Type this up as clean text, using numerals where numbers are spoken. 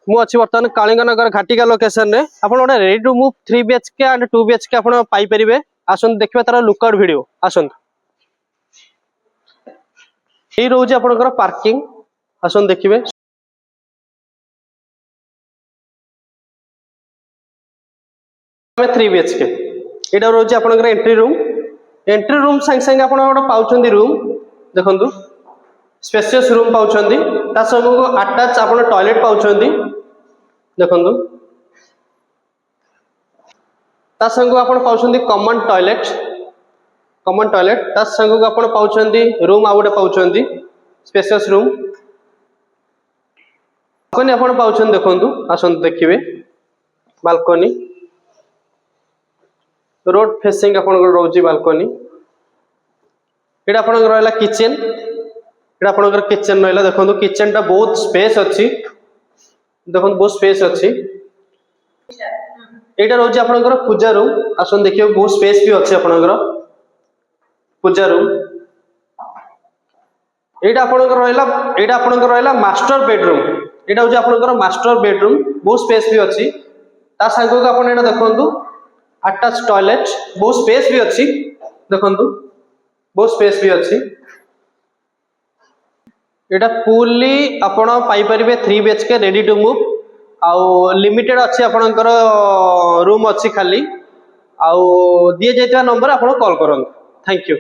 मु अच्छी बर्तमान कालिंगनगर घाटिका लोकेशन रे आपण गोटे ready to move 3 BHK and 2 BHK आपण पाई परिबे। आसन देखबे तार लुकआउट वीडियो आसन ए रोज आपनकर पार्किंग आसन देखिबे 3 BHK एटा रोज आपनकर एंट्री रूम संग संग आपण गोटे पाउचंदी रूम देखंतु स्पेशियस रूम पाउचंदी ता सब अटैच आपण टॉयलेट पाउचंदी देखंतु ता संग आपण पाउचंदी कॉमन टॉयलेट ता संग आपण पाउचंदी रूम आ गोटे पाउचंदी स्पेशियस रूम बालकनी आपण पाउचंदी देखंतु आसन देखिबे बालकनी रोड फेसिंग आपण रोजी बालकनी एटा आपण रहला किचन एटा आपण किचन रहला देखंतु किचन टा बहुत स्पेस अछि देखंतु बहुत स्पेस अछि एटा रोजी आपण पूजा रूम आसन देखियो बहुत स्पेस भी अछि आपण पूजा रूम एटा आपण रहला मास्टर बेडरूम एटा होजी आपण मास्टर बेडरूम बहुत स्पेस भी अछि ता संग आपण एटा देखंतु अटैच टॉयलेट बहुत स्पेस भी अच्छी देखंतु बहुत स्पेस भी अच्छी एटा फुल्ली आपण पाई परिबे 3 BHK रेडी टू मूव आउ लिमिटेड अच्छी आपणकर रूम अच्छी खाली आउ दिए जाइता नंबर आपण कॉल करन थैंक यू।